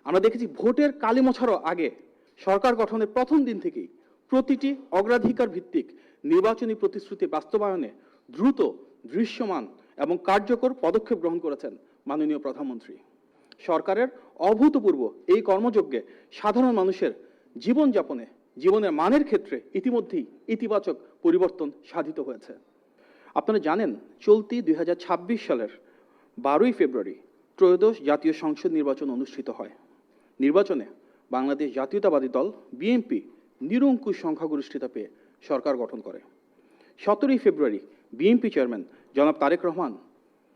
আমরা দেখেছি ভোটের কালি মোছারও আগে সরকার গঠনের প্রথম দিন থেকেই প্রতিটি অগ্রাধিকার ভিত্তিক নির্বাচনী প্রতিশ্রুতি বাস্তবায়নে দ্রুত, দৃশ্যমান এবং কার্যকর পদক্ষেপ গ্রহণ করেছেন মাননীয় প্রধানমন্ত্রী। সরকারের অভূতপূর্ব এই কর্মযজ্ঞে সাধারণ মানুষের জীবনযাপনে, জীবনের মানের ক্ষেত্রে ইতিমধ্যেই ইতিবাচক পরিবর্তন সাধিত হয়েছে। আপনারা জানেন, চলতি 2026 সালের 12ই ফেব্রুয়ারি ত্রয়োদশ জাতীয় সংসদ নির্বাচন অনুষ্ঠিত হয়। নির্বাচনে বাংলাদেশ জাতীয়তাবাদী দল বিএনপি নিরঙ্কুশ সংখ্যাগরিষ্ঠতা পেয়ে সরকার গঠন করে। 17ই ফেব্রুয়ারি বিএনপি চেয়ারম্যান জনাব তারেক রহমান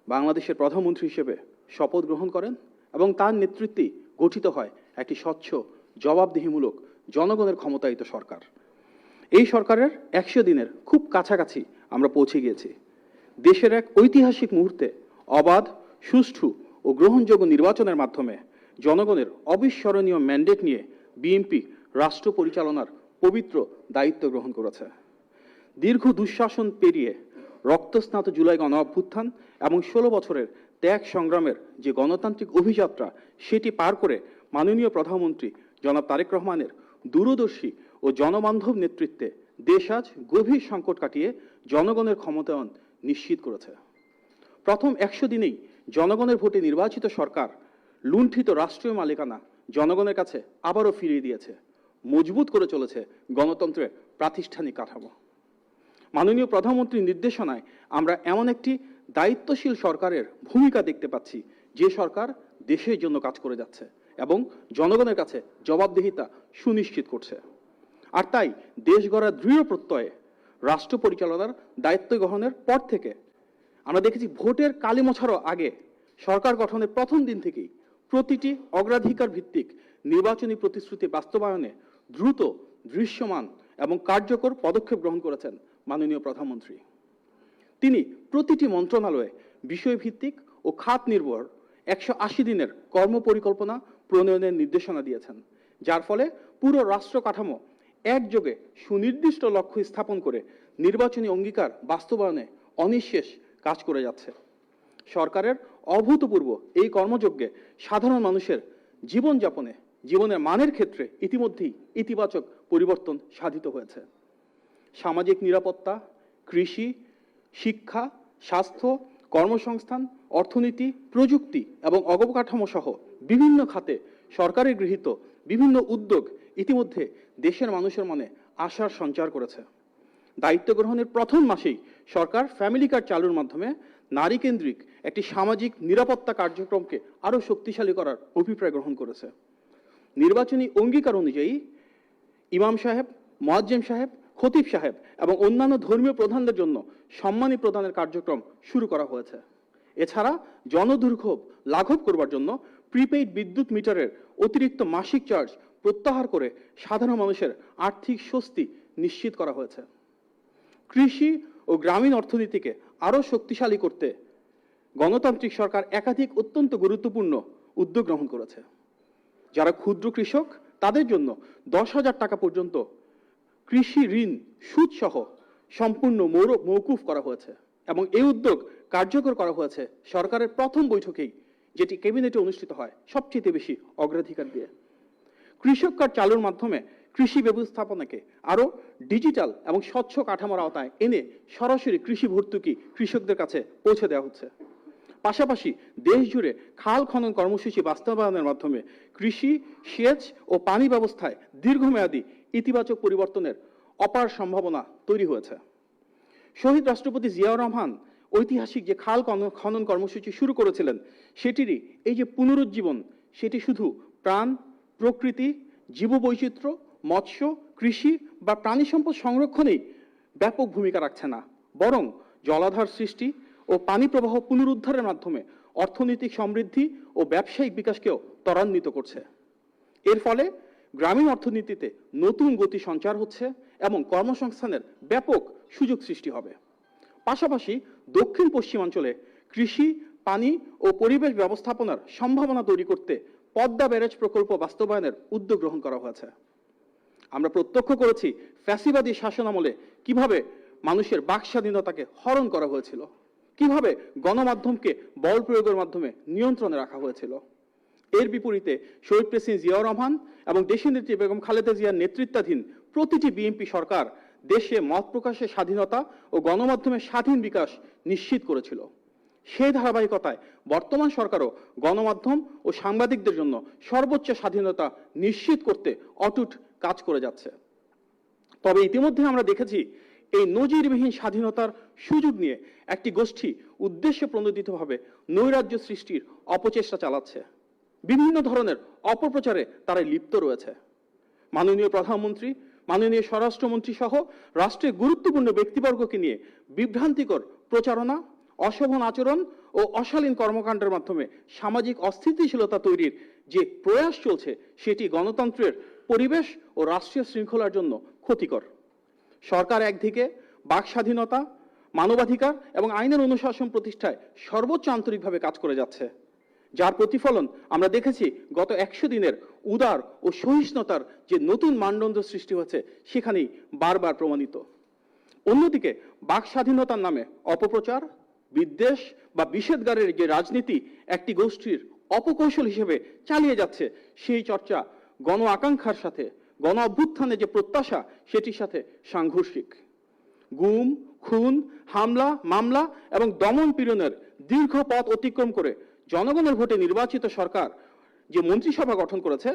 বাংলাদেশের প্রধানমন্ত্রী হিসেবে শপথ গ্রহণ করেন এবং তার নেতৃত্বেই গঠিত হয় একটি স্বচ্ছ, জবাবদিহিমূলক, জনগণের ক্ষমতায়িত সরকার। এই সরকারের 100 দিনের খুব কাছাকাছি আমরা পৌঁছে গিয়েছি। দেশের এক ঐতিহাসিক মুহূর্তে অবাধ, সুষ্ঠু ও গ্রহণযোগ্য নির্বাচনের মাধ্যমে জনগণের অবিস্মরণীয় ম্যান্ডেট নিয়ে বিএনপি রাষ্ট্র পরিচালনার পবিত্র দায়িত্ব গ্রহণ করেছে। দীর্ঘ দুঃশাসন পেরিয়ে রক্তস্নাত জুলাই গণ অভ্যুত্থান এবং 16 বছরের ত্যাগ সংগ্রামের যে গণতান্ত্রিক অভিযাত্রা, সেটি পার করে মাননীয় প্রধানমন্ত্রী জনাব তারেক রহমানের দূরদর্শী ও জনবান্ধব নেতৃত্বে দেশ আজ গভীর সংকট কাটিয়ে জনগণের ক্ষমতায়ন নিশ্চিত করেছে। প্রথম 100 দিনেই জনগণের ভোটে নির্বাচিত সরকার লুণ্ঠিত রাষ্ট্রীয় মালিকানা জনগণের কাছে আবারও ফিরিয়ে দিয়েছে, মজবুত করে চলেছে গণতন্ত্রের প্রাতিষ্ঠানিক কাঠামো। মাননীয় প্রধানমন্ত্রীর নির্দেশনায় আমরা এমন একটি দায়িত্বশীল সরকারের ভূমিকা দেখতে পাচ্ছি, যে সরকার দেশের জন্য কাজ করে যাচ্ছে এবং জনগণের কাছে জবাবদিহিতা সুনিশ্চিত করছে। আর তাই দেশ গড়ার দৃঢ় প্রত্যয়ে রাষ্ট্র পরিচালনার দায়িত্ব গ্রহণের পর থেকে আমরা দেখেছি ভোটের কালি মোছারও আগে সরকার গঠনের প্রথম দিন থেকেই প্রতিটি অগ্রাধিকার ভিত্তিক নির্বাচনী প্রতিশ্রুতি বাস্তবায়নে দ্রুত, দৃশ্যমান এবং কার্যকর পদক্ষেপ গ্রহণ করেছেন মাননীয় প্রধানমন্ত্রী। তিনি প্রতিটি মন্ত্রণালয়ে বিষয়ভিত্তিক ও খাত নির্ভর 180 দিনের কর্মপরিকল্পনা প্রণয়নের নির্দেশনা দিয়েছেন, যার ফলে পুরো রাষ্ট্র কাঠামো একযোগে সুনির্দিষ্ট লক্ষ্য স্থাপন করে নির্বাচনী অঙ্গীকার বাস্তবায়নে অনিঃশেষ কাজ করে যাচ্ছে। সরকারের অভূতপূর্ব এই কর্মযজ্ঞে সাধারণ মানুষের জীবনযাপনে, জীবনের মানের ক্ষেত্রে ইতিমধ্যেই ইতিবাচক পরিবর্তন সাধিত হয়েছে। সামাজিক নিরাপত্তা, কৃষি, শিক্ষা, স্বাস্থ্য, কর্মসংস্থান, অর্থনীতি, প্রযুক্তি এবং অবকাঠামো সহ বিভিন্ন খাতে সরকারের গৃহীত বিভিন্ন উদ্যোগ ইতিমধ্যে দেশের মানুষের মনে আশার সঞ্চার করেছে। দায়িত্ব গ্রহণের প্রথম মাসেই সরকার ফ্যামিলি কার্ড চালুর মাধ্যমে নারী কেন্দ্রিক একটি সামাজিক নিরাপত্তা কার্যক্রমকে আরও শক্তিশালী করার অভিপ্রায় গ্রহণ করেছে। নির্বাচনী অঙ্গীকার অনুযায়ী ইমাম সাহেব, মুয়াজ্জিম সাহেব, খতিব সাহেব এবং অন্যান্য ধর্মীয় প্রধানদের জন্য সম্মানী প্রদানের কার্যক্রম শুরু করা হয়েছে। এছাড়া জনদুর্ভোগ লাঘব করবার জন্য প্রিপেইড বিদ্যুৎ মিটারের অতিরিক্ত মাসিক চার্জ প্রত্যাহার করে সাধারণ মানুষের আর্থিক স্বস্তি নিশ্চিত করা হয়েছে। কৃষি ও গ্রামীণ অর্থনীতিকে আরও শক্তিশালী করতে গণতান্ত্রিক সরকার একাধিক অত্যন্ত গুরুত্বপূর্ণ উদ্যোগ গ্রহণ করেছে। যারা ক্ষুদ্র কৃষক, তাদের জন্য 10,000 টাকা পর্যন্ত কৃষি ঋণ সুদসহ সম্পূর্ণ মৌকুফ করা হয়েছে এবং এই উদ্যোগ কার্যকর করা হয়েছে সরকারের প্রথম বৈঠকেই, যেটি ক্যাবিনেটে অনুষ্ঠিত হয় সবচেয়ে বেশি অগ্রাধিকার দিয়ে। কৃষক কার্ড চালুর মাধ্যমে কৃষি ব্যবস্থাপনাকে আরও ডিজিটাল এবং স্বচ্ছ কাঠামোর আওতায় এনে সরাসরি কৃষি ভর্তুকি কৃষকদের কাছে পৌঁছে দেওয়া হচ্ছে। পাশাপাশি দেশ জুড়ে খাল খনন কর্মসূচি বাস্তবায়নের মাধ্যমে কৃষি, সেচ ও পানি ব্যবস্থায় দীর্ঘমেয়াদী ইতিবাচক পরিবর্তনের অপার সম্ভাবনা তৈরি হয়েছে। শহীদ রাষ্ট্রপতি জিয়াউর রহমান ঐতিহাসিক যে খাল খনন কর্মসূচি শুরু করেছিলেন, সেটিরই এই যে পুনরুজ্জীবন, সেটি শুধু প্রাণ, প্রকৃতি, জীববৈচিত্র্য, মৎস্য, কৃষি বা প্রাণী সম্পদ সংরক্ষণেই ব্যাপক ভূমিকা রাখছে না, বরং জলাধার সৃষ্টি ও পানি প্রবাহ পুনরুদ্ধারের মাধ্যমে অর্থনৈতিক সমৃদ্ধি ও ব্যবসায়িক বিকাশকেও ত্বরান্বিত করছে। এর ফলে গ্রামীণ অর্থনীতিতে নতুন গতি সঞ্চার হচ্ছে এবং কর্মসংস্থানের ব্যাপক সুযোগ সৃষ্টি হবে। পাশাপাশি দক্ষিণ পশ্চিমাঞ্চলে কৃষি, পানি ও পরিবেশ ব্যবস্থাপনার সম্ভাবনা তৈরি করতে পদ্মা ব্যারেজ প্রকল্প বাস্তবায়নের উদ্যোগ গ্রহণ করা হয়েছে। আমরা প্রত্যক্ষ করেছি ফ্যাসিবাদী শাসনামলে কিভাবে মানুষের বাক স্বাধীনতাকে হরণ করা হয়েছিল, কিভাবে গণমাধ্যমকে বল প্রয়োগের মাধ্যমে নিয়ন্ত্রণে রাখা হয়েছিল। এর বিপরীতে শহীদ প্রেসিডেন্ট জিয়াউর রহমান এবং দেশনেত্রী বেগম খালেদা জিয়ার নেতৃত্বাধীন প্রতিটি বিএনপি সরকার দেশে মত প্রকাশের স্বাধীনতা ও গণমাধ্যমের স্বাধীন বিকাশ নিশ্চিত করেছিল। সেই ধারাবাহিকতায় বর্তমান সরকারও গণমাধ্যম ও সাংবাদিকদের জন্য সর্বোচ্চ স্বাধীনতা নিশ্চিত করতে অটুট কাজ করে যাচ্ছে। তবে ইতিমধ্যে আমরা দেখেছি এই নজিরবিহীন স্বাধীনতার সুযোগ নিয়ে একটি গোষ্ঠী উদ্দেশ্য প্রণোদিতভাবে নৈরাজ্য সৃষ্টির অপচেষ্টা চালাচ্ছে। বিভিন্ন ধরনের অপপ্রচারে তারা লিপ্ত রয়েছে। মাননীয় প্রধানমন্ত্রী, মাননীয় স্বরাষ্ট্রমন্ত্রী সহ রাষ্ট্রের গুরুত্বপূর্ণ ব্যক্তিবর্গকে নিয়ে বিভ্রান্তিকর প্রচারণা, অশোভন আচরণ ও অশালীন কর্মকাণ্ডের মাধ্যমে সামাজিক অস্থিতিশীলতা তৈরির যে প্রয়াস চলছে সেটি গণতন্ত্রের পরিবেশ ও রাষ্ট্রীয় শৃঙ্খলার জন্য ক্ষতিকর। সরকার একদিকে বাক স্বাধীনতা, মানবাধিকার এবং আইনের অনুশাসন প্রতিষ্ঠায় সর্বোচ্চ আন্তরিকভাবে কাজ করে যাচ্ছে, যার প্রতিফলন আমরা দেখেছি গত 100 দিনের উদার ও সহিষ্ণুতার যে নতুন মানদণ্ড সৃষ্টি হয়েছে সেখানেই বারবার প্রমাণিত। অন্যদিকে বাক স্বাধীনতার নামে অপপ্রচার, বিদ্বেষ বা বিষেধগারের যে রাজনীতি একটি গোষ্ঠীর অপকৌশল হিসেবে চালিয়ে যাচ্ছে, সেই চর্চা গণ আকাঙ্ক্ষার সাথে, গণ অভ্যুত্থানের যে প্রত্যাশা সেটির সাথে সাংঘর্ষিক। গুম, খুন, হামলা, মামলা এবং দমন পীড়নের দীর্ঘ পথ অতিক্রম করে জনগণের ভোটে নির্বাচিত সরকার যে মন্ত্রিসভা গঠন করেছে,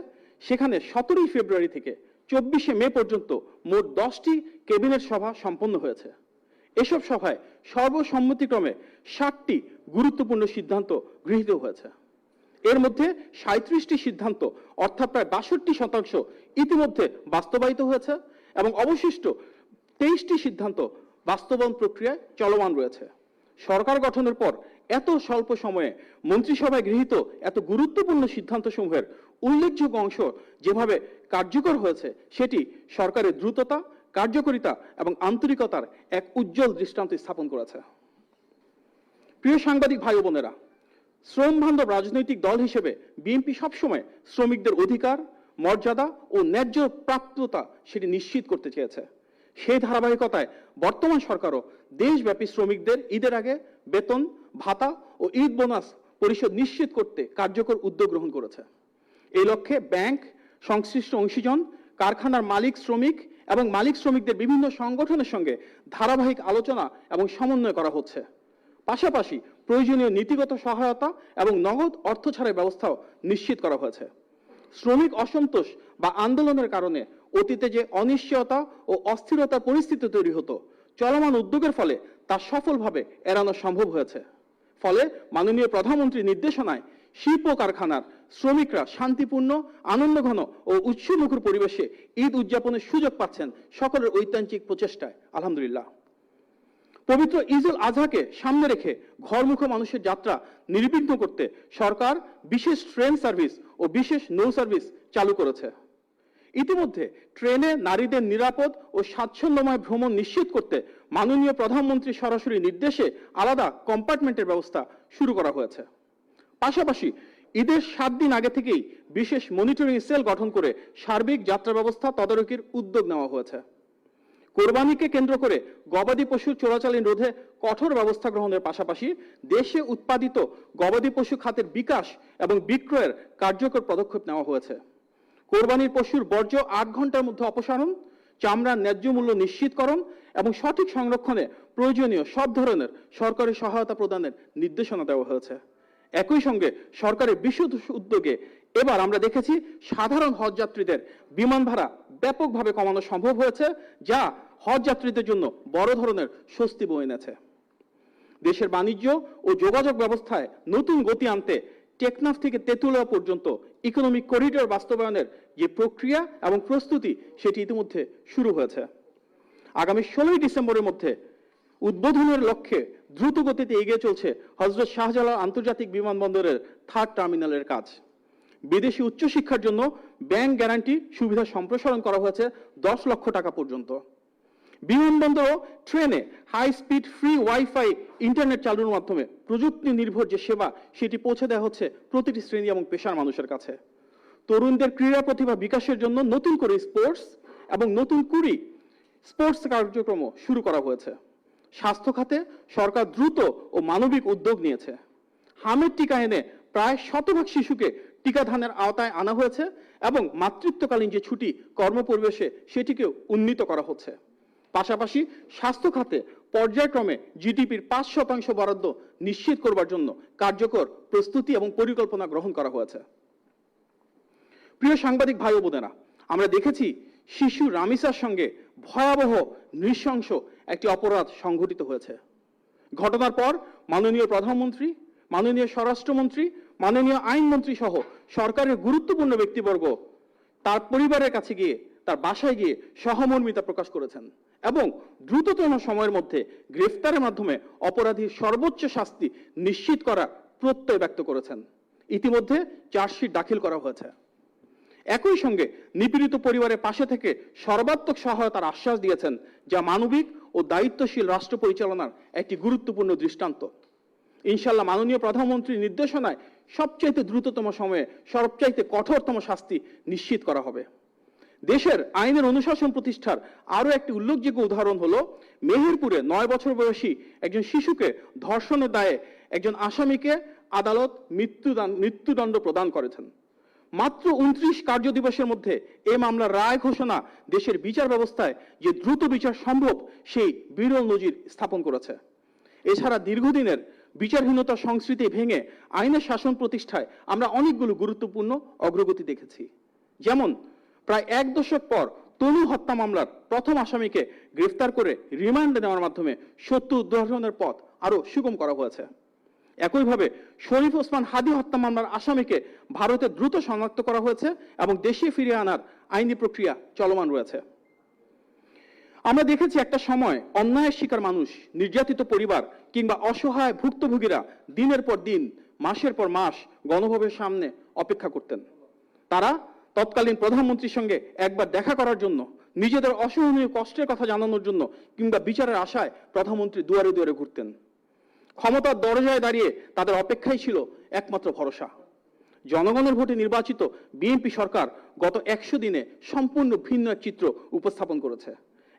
সেখানে 17 ফেব্রুয়ারি থেকে 24 মে পর্যন্ত মোট 10টি ক্যাবিনেট সভা সম্পন্ন হয়েছে। এসব সভায় সর্বসম্মতিক্রমে 60টি গুরুত্বপূর্ণ সিদ্ধান্ত গৃহীত হয়েছে। এর মধ্যে 37টি সিদ্ধান্ত অর্থাৎ প্রায় 62% ইতিমধ্যে বাস্তবায়িত হয়েছে এবং অবশিষ্ট 23টি সিদ্ধান্ত বাস্তবায়ন প্রক্রিয়ায় চলমান রয়েছে। সরকার গঠনের পর এত স্বল্প সময়ে মন্ত্রিসভায় গৃহীত এত গুরুত্বপূর্ণ সিদ্ধান্তসমূহের উল্লেখযোগ্য অংশ যেভাবে কার্যকর হয়েছে সেটি সরকারের দ্রুততা, কার্যকারিতা এবং আন্তরিকতার এক উজ্জ্বল দৃষ্টান্ত স্থাপন করেছে। প্রিয় সাংবাদিক ভাই বোনেরা, শ্রম বান্ধব রাজনৈতিক দল হিসেবে বিএনপি সবসময় শ্রমিকদের অধিকার, মর্যাদা ও ন্যায্য প্রাপ্যতা সেটি নিশ্চিত করতে চেয়েছে। সেই ধারাবাহিকতায় বর্তমান সরকারও দেশব্যাপী শ্রমিকদের ঈদের আগে বেতন, ভাতা ও ঈদ বোনাস পরিশোধ নিশ্চিত করতে কার্যকর উদ্যোগ গ্রহণ করেছে। এই লক্ষ্যে ব্যাংক, সংশ্লিষ্ট অংশীজন, কারখানার মালিক শ্রমিক এবং মালিক শ্রমিকদের বিভিন্ন সংগঠনের সঙ্গে ধারাবাহিক আলোচনা এবং সমন্বয় করা হচ্ছে। পাশাপাশি প্রয়োজনীয় নীতিগত সহায়তা এবং নগদ অর্থ ছাড়ের ব্যবস্থাও নিশ্চিত করা হয়েছে। শ্রমিক অসন্তোষ বা আন্দোলনের কারণে অতীতে যে অনিশ্চয়তা ও অস্থিরতার পরিস্থিতি তৈরি হতো, চলমান উদ্যোগের ফলে তা সফলভাবে এড়ানো সম্ভব হয়েছে। ফলে মাননীয় প্রধানমন্ত্রীর নির্দেশনায় শিল্প কারখানার শ্রমিকরা শান্তিপূর্ণ, আনন্দঘন ও উৎসবমুখর পরিবেশে ঈদ উদযাপনের সুযোগ পাচ্ছেন সকলের ঐতান্তিক প্রচেষ্টায়, আলহামদুলিল্লাহ। পবিত্র ঈদুল আজহাকে সামনে রেখে ঘরমুখো মানুষের যাত্রা নির্বিঘ্ন করতে সরকার বিশেষ ট্রেন সার্ভিস ও বিশেষ নৌ সার্ভিস চালু করেছে। ইতিমধ্যে ট্রেনে নারীদের নিরাপদ ও স্বাচ্ছন্দ্যময় ভ্রমণ নিশ্চিত করতে মাননীয় প্রধানমন্ত্রী সরাসরি নির্দেশে আলাদা কম্পার্টমেন্টের ব্যবস্থা শুরু করা হয়েছে। পাশাপাশি ঈদের 7 দিন আগে থেকেই বিশেষ মনিটরিং সেল গঠন করে সার্বিক যাত্রা ব্যবস্থা তদারকির উদ্যোগ নেওয়া হয়েছে। কোরবানিকে কেন্দ্র করে গবাদি পশু চোরাচালান রোধে কঠোর ব্যবস্থা গ্রহণের পাশাপাশি দেশে উৎপাদিত গবাদি পশু খাতের বিকাশ এবং বিক্রয়ের কার্যকর পদক্ষেপ নেওয়া হয়েছে। কোরবানির পশুর বর্জ্য 8 ঘন্টার মধ্যে অপসারণ, চামড়ার ন্যায্য মূল্য নিশ্চিতকরণ এবং সঠিক সংরক্ষণে প্রয়োজনীয় সব ধরনের সরকারি সহায়তা প্রদানের নির্দেশনা দেওয়া হয়েছে। একই সঙ্গে সরকারের বিশেষ উদ্যোগে এবার আমরা দেখেছি সাধারণ হজ যাত্রীদের বিমান ভাড়া ব্যাপকভাবে কমানো সম্ভব হয়েছে, যা হজ যাত্রীদের জন্য বড় ধরনের স্বস্তি বয়ে এনেছে। দেশের বাণিজ্য ও যোগাযোগ ব্যবস্থায় নতুন গতি আনতে টেকনাফ থেকে তেঁতুলিয়া পর্যন্ত ইকোনমিক করিডোর বাস্তবায়নের যে প্রক্রিয়া এবং প্রস্তুতি সেটি ইতিমধ্যে শুরু হয়েছে। আগামী 16 ডিসেম্বরের মধ্যে উদ্বোধনের লক্ষ্যে দ্রুত গতিতে এগিয়ে চলছে হযরত শাহজালাল আন্তর্জাতিক বিমানবন্দরের 3rd টার্মিনালের কাজ। বিদেশি উচ্চশিক্ষার জন্য ব্যাংক গ্যারান্টি সুবিধা সম্প্রসারণ করা হয়েছে 10 লক্ষ টাকা পর্যন্ত। বিমানবন্দর ও ট্রেনে high speed free wifi internet চালুর মাধ্যমে প্রযুক্তি নির্ভর যে সেবা সেটি পৌঁছে দেওয়া হচ্ছে প্রতিটি শ্রেণী এবং পেশার মানুষের কাছে। তরুণদের ক্রীড়া প্রতিভা বিকাশের জন্য নতুন করে স্পোর্টস এবং নতুন কুড়ি স্পোর্টস কার্যক্রম শুরু করা হয়েছে। স্বাস্থ্য খাতে সরকার দ্রুত ও মানবিক উদ্যোগ নিয়েছে। হামের টিকা এনে প্রায় 100% শিশুকে টিকাদানের আওতায় আনা হয়েছে এবং মাতৃত্বকালীন যে ছুটি কর্মপরিবেশে সেটিকেও উন্নীত করা হচ্ছে। পাশাপাশি স্বাস্থ্য খাতে পর্যায়ক্রমে জিডিপির 5% বরাদ্দ নিশ্চিত করবার জন্য কার্যকর প্রস্তুতি এবং পরিকল্পনা গ্রহণ করা হয়েছে। প্রিয় সাংবাদিক ভাই ও বোনেরা, আমরা দেখেছি শিশু রামিসার সঙ্গে ভয়াবহ নৃশংস একটি অপরাধ সংঘটিত হয়েছে। ঘটনার পর মাননীয় প্রধানমন্ত্রী, মাননীয় স্বরাষ্ট্রমন্ত্রী, মাননীয় আইনমন্ত্রী সহ সরকারের গুরুত্বপূর্ণ ব্যক্তিবর্গ তার পরিবারের কাছে গিয়ে, তার বাসায় গিয়ে সহমর্মিতা প্রকাশ করেছেন এবং দ্রুততম সময়ের মধ্যে গ্রেফতারের মাধ্যমে অপরাধীর সর্বোচ্চ শাস্তি নিশ্চিত করার প্রত্যয় ব্যক্ত করেছেন। ইতিমধ্যে চার্জশিট দাখিল করা হয়েছে। একই সঙ্গে নিপীড়িত পরিবারের পাশে থেকে সর্বাত্মক সহায়তার আশ্বাস দিয়েছেন, যা মানবিক ও দায়িত্বশীল রাষ্ট্র পরিচালনার একটি গুরুত্বপূর্ণ দৃষ্টান্ত। ইনশাল্লাহ মাননীয় প্রধানমন্ত্রীর নির্দেশনায় সবচাইতে দ্রুততম সময়ে সবচাইতে কঠোরতম শাস্তি নিশ্চিত করা হবে। দেশের আইনের অনুশাসন প্রতিষ্ঠার আরো একটি উল্লেখযোগ্য উদাহরণ হলো মেহেরপুরে 9 বছর বয়সী একজন শিশুকে ধর্ষণের দায়ে একজন আসামিকে আদালত মৃত্যুদণ্ড প্রদান করেছেন। মাত্র 29 কার্য দিবসের মধ্যে এই মামলার রায় ঘোষণা দেশের বিচার ব্যবস্থায় যে দ্রুত বিচার সম্ভব সেই বিরল নজির স্থাপন করেছে। এছাড়া দীর্ঘদিনের বিচারহীনতা সংস্কৃতি ভেঙে আইনের শাসন প্রতিষ্ঠায় আমরা অনেকগুলো গুরুত্বপূর্ণ অগ্রগতি দেখেছি। যেমন প্রায় 1 দশক পর তনু হত্যা মামলার প্রথম আসামিকে গ্রেফতার করে রিমান্ডে নেওয়ার মাধ্যমে সত্য উদ্ঘাটনের পথ আরো সুগম করা হয়েছে। একইভাবে শরীফ ওসমান হাদি হত্যা মামলার আসামিকে ভারতে দ্রুত শনাক্ত করা হয়েছে এবং দেশে ফিরিয়ে আনার আইনি প্রক্রিয়া চলমান রয়েছে। আমরা দেখেছি একটা সময় অন্যায়ের শিকার মানুষ, নির্যাতিত পরিবার কিংবা অসহায় ভুক্তভোগীরা দিনের পর দিন, মাসের পর মাস গণভবনের সামনে অপেক্ষা করতেন। তারা তৎকালীন প্রধানমন্ত্রীর সঙ্গে একবার দেখা করার জন্য, নিজেদের অসহনীয় কষ্টের কথা জানানোর জন্য কিংবা বিচারের আশায় প্রধানমন্ত্রী দুয়ারে দুয়ারে ঘুরতেন। ক্ষমতার দরজায় দাঁড়িয়ে তাদের অপেক্ষাই ছিল একমাত্র ভরসা। জনগণের ভোটে নির্বাচিত বিএনপি সরকার গত 100 দিনে সম্পূর্ণ ভিন্ন এক চিত্র উপস্থাপন করেছে।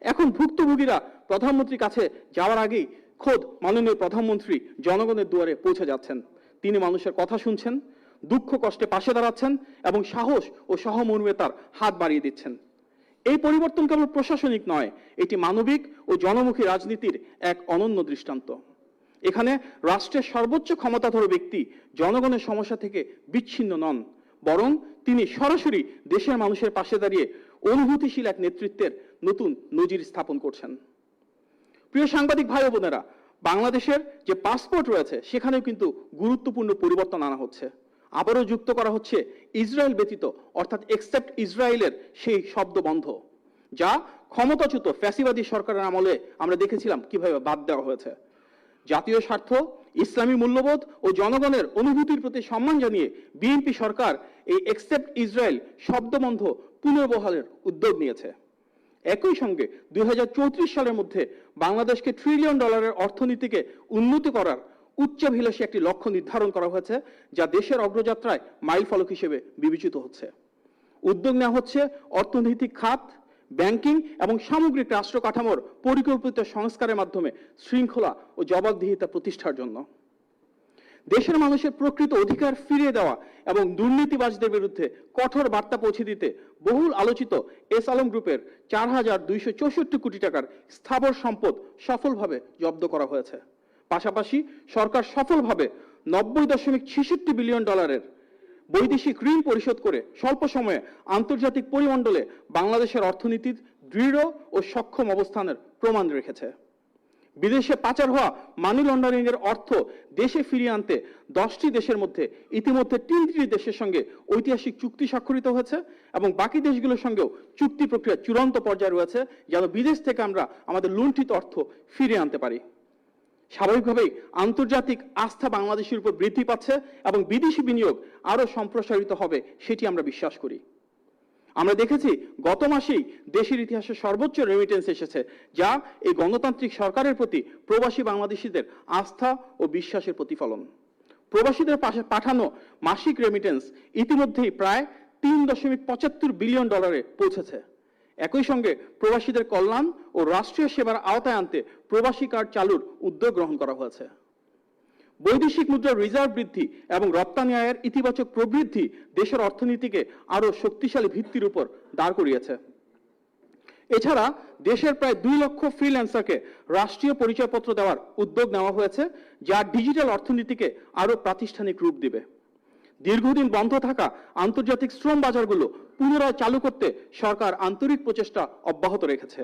এখন ভুক্তভোগীরা প্রধানমন্ত্রীর কাছে যাওয়ার আগেই খোদ মাননীয় প্রধানমন্ত্রী জনগণের দুয়ারে পৌঁছে যাচ্ছেন। তিনি মানুষের কথা শুনছেন, দুঃখ কষ্টে পাশে দাঁড়াচ্ছেন এবং সাহস ও সহমর্মিতার হাত বাড়িয়ে দিচ্ছেন। এই পরিবর্তন কেবল প্রশাসনিক নয়, এটি মানবিক ও জনমুখী রাজনীতির এক অনন্য দৃষ্টান্ত। এখানে রাষ্ট্রের সর্বোচ্চ ক্ষমতাধর ব্যক্তি জনগণের সমস্যা থেকে বিচ্ছিন্ন নন, বরং তিনি সরাসরি দেশের মানুষের পাশে দাঁড়িয়ে অনুভূতিশীল এক নেতৃত্বের নতুন নজির স্থাপন করছেন। প্রিয় সাংবাদিক ভাই ও বোনেরা, বাংলাদেশের যে পাসপোর্ট রয়েছে সেখানেও কিন্তু গুরুত্বপূর্ণ পরিবর্তন আনা হচ্ছে। আবারও যুক্ত করা হচ্ছে ইসরায়েল ব্যতীত, অর্থাৎ এক্সেপ্ট ইসরায়েলের সেই শব্দবন্ধ, যা ক্ষমতাচ্যুত ফ্যাসিবাদী সরকারের আমলে আমরা দেখেছিলাম কিভাবে বাদ দেওয়া হয়েছে। জাতীয় স্বার্থ, ইসলামী মূল্যবোধ ও জনগণের অনুভূতির প্রতি সম্মান জানিয়ে বিএনপি সরকার এই এক্সেপ্ট ইসরায়েল শব্দবন্ধ পুনর্বহালের উদ্যোগ নিয়েছে। একই সঙ্গে 2034 সালের মধ্যে বাংলাদেশকে $1 ট্রিলিয়ন অর্থনীতিকে উন্নতি করার উচ্চাভিলাষী একটি লক্ষ্য নির্ধারণ করা হয়েছে, যা দেশের অগ্রযাত্রায় মাইলফলক হিসেবে বিবেচিত হচ্ছে। উদ্যোগ নেওয়া হচ্ছে অর্থনৈতিক খাত, ব্যাংকিং এবং সামগ্রিক রাষ্ট্র কাঠামোর পরিকল্পিত সংস্কারের মাধ্যমে শৃঙ্খলা ও জবাবদিহিতা প্রতিষ্ঠার জন্য। দেশের মানুষের প্রকৃত অধিকার ফিরিয়ে দেওয়া এবং দুর্নীতিবাজদের বিরুদ্ধে কঠোর বার্তা পৌঁছে দিতে বহুল আলোচিত এস আলম গ্রুপের 4,264 কোটি টাকার স্থাবর সম্পদ সফলভাবে জব্দ করা হয়েছে। পাশাপাশি সরকার সফলভাবে $90.66 বিলিয়ন বৈদেশিক ঋণ পরিশোধ করে স্বল্প সময়ে আন্তর্জাতিক পরিমণ্ডলে বাংলাদেশের অর্থনীতির দৃঢ় ও সক্ষম অবস্থানের প্রমাণ রেখেছে। বিদেশে পাচার হওয়া মানি লন্ডারিং এর অর্থ দেশে ফিরিয়ে আনতে 10টি দেশের মধ্যে ইতিমধ্যে 3টি দেশের সঙ্গে ঐতিহাসিক চুক্তি স্বাক্ষরিত হয়েছে এবং বাকি দেশগুলোর সঙ্গেও চুক্তি প্রক্রিয়া চূড়ান্ত পর্যায়ে রয়েছে, যেন বিদেশ থেকে আমরা আমাদের লুণ্ঠিত অর্থ ফিরিয়ে আনতে পারি। স্বাভাবিকভাবেই আন্তর্জাতিক আস্থা বাংলাদেশের উপর বৃদ্ধি পাচ্ছে এবং বিদেশি বিনিয়োগ আরো সম্প্রসারিত হবে, সেটি আমরা বিশ্বাস করি। আমরা দেখেছি গত মাসেই দেশের ইতিহাসে সর্বোচ্চ রেমিটেন্স এসেছে, যা এই গণতান্ত্রিক সরকারের প্রতি প্রবাসী বাংলাদেশিদের আস্থা ও বিশ্বাসের প্রতিফলন। প্রবাসীদের পাঠানো মাসিক রেমিটেন্স ইতিমধ্যেই প্রায় $3.75 বিলিয়ন পৌঁছেছে। একই সঙ্গে প্রবাসীদের কল্যাণ ও রাষ্ট্রীয় সেবার আওতায় আনতে প্রবাসী কার্ড চালুর উদ্যোগ গ্রহণ করা হয়েছে। বৈদেশিক মুদ্রার রিজার্ভ বৃদ্ধি এবং রপ্তানি আয়ের ইতিবাচক প্রবৃদ্ধি দেশের অর্থনীতিকে আরো শক্তিশালী ভিত্তির উপর দাঁড় করিয়েছে। এছাড়া দেশের প্রায় 2 লক্ষ ফ্রিল্যান্সারকে রাষ্ট্রীয় পরিচয়পত্র দেওয়ার উদ্যোগ নেওয়া হয়েছে, যা ডিজিটাল অর্থনীতিকে আরো প্রাতিষ্ঠানিক রূপ দিবে। দীর্ঘদিন বন্ধ থাকা আন্তর্জাতিক শ্রম বাজারগুলো পুনরায় চালু করতে সরকার আন্তরিক প্রচেষ্টা অব্যাহত রেখেছে।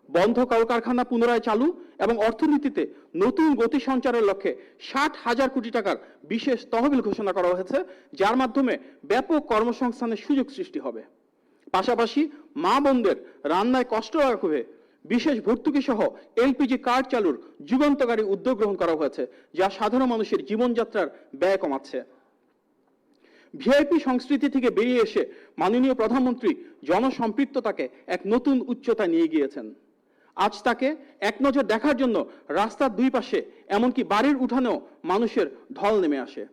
বন্ধ কলকারখানা পুনরায় চালু এবং অর্থনীতিতে নতুন গতি সঞ্চারের লক্ষ্যে 60,000 কোটি টাকার বিশেষ তহবিল ঘোষণা করা হয়েছে, যার মাধ্যমে ব্যাপক কর্মসংস্থানের সুযোগ সৃষ্টি হবে। পাশাপাশি মা বোনদের রান্নায় কষ্ট রাখবে বিশেষ ভর্তুকি সহ এলপিজি কার্ড চালুর যুগান্তকারী উদ্যোগ গ্রহণ করা হয়েছে, যা সাধারণ মানুষের জীবনযাত্রার ব্যয় কমাচ্ছে। ভিআইপি সংস্কৃতি থেকে বেরিয়ে এসে মাননীয় প্রধানমন্ত্রী জনসম্পৃক্ততাকে এক নতুন উচ্চতায় নিয়ে গিয়েছেন। আজ তাকে এক নজর দেখার জন্য রাস্তার দুই পাশে এমনকি বাড়ির উঠানেও মানুষের ঢল নেমে আসে।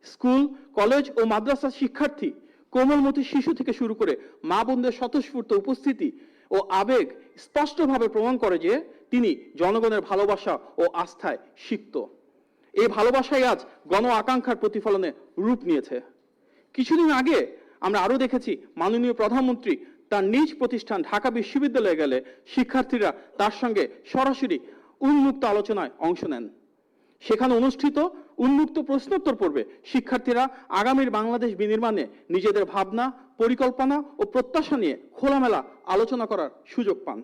স্কুল, কলেজ ও মাদ্রাসার শিক্ষার্থী, কোমলমতি শিশু থেকে শুরু করে মা বোনদের স্বতঃস্ফূর্ত উপস্থিতি ও আবেগ স্পষ্টভাবে প্রমাণ করে যে তিনি জনগণের ভালোবাসা ও আস্থায় সিক্ত। এই ভালোবাসাই আজ গণ আকাঙ্ক্ষার প্রতিফলনে রূপ নিয়েছে। কিছুদিন আগে আমরা আরো দেখেছি মাননীয় প্রধানমন্ত্রী তার নিজ প্রতিষ্ঠান ঢাকা বিশ্ববিদ্যালয়ে গেলে শিক্ষার্থীরা তার সঙ্গে সরাসরি উন্মুক্ত আলোচনায় অংশ নেন। সেখানে অনুষ্ঠিত উন্মুক্ত প্রশ্নোত্তর পর্বে শিক্ষার্থীরা আগামীর বাংলাদেশ বিনির্মাণে নিজেদের ভাবনা, পরিকল্পনা ও প্রত্যাশা নিয়ে খোলামেলা আলোচনা করার সুযোগ পান।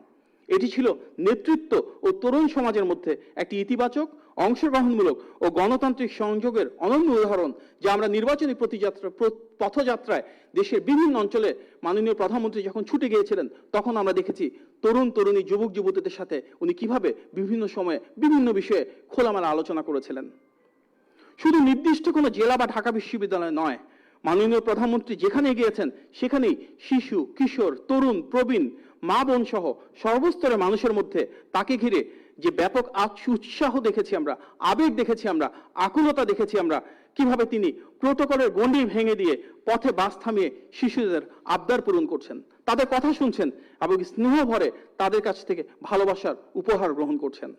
এটি ছিল নেতৃত্ব ও তরুণ সমাজের মধ্যে একটি ইতিবাচক, অংশগ্রহণমূলক ও গণতান্ত্রিক সংযোগের অনন্য উদাহরণ, যা আমরা নির্বাচনী পথযাত্রায় দেশের বিভিন্ন অঞ্চলে মাননীয় প্রধানমন্ত্রী যখন ছুটে গিয়েছিলেন তখন আমরা দেখেছি তরুণ তরুণী যুবক যুবতীদের সাথে উনি কিভাবে বিভিন্ন সময়ে বিভিন্ন বিষয়ে খোলামেলা আলোচনা করেছিলেন। শুধু নির্দিষ্ট কোনো জেলা বা ঢাকা বিশ্ববিদ্যালয় নয়, মাননীয় প্রধানমন্ত্রী যেখানে গিয়েছেন সেখানেই শিশু, কিশোর, তরুণ, প্রবীণ, মা বোন সহ সর্বস্তরের মানুষের মধ্যে তাকে ঘিরে যে ব্যাপক উৎসাহ দেখেছি আমরা, আবেগ দেখেছি আমরা, আকুলতা দেখেছি আমরা, কিভাবে তিনি প্রোটোকলের গণ্ডি ভেঙে দিয়ে পথে বাস থামিয়ে শিশুদের আবদার পূরণ করছেন, তাদের কথা শুনছেন এবং স্নেহ ভরে তাদের কাছ থেকে ভালোবাসার উপহার গ্রহণ করছেন।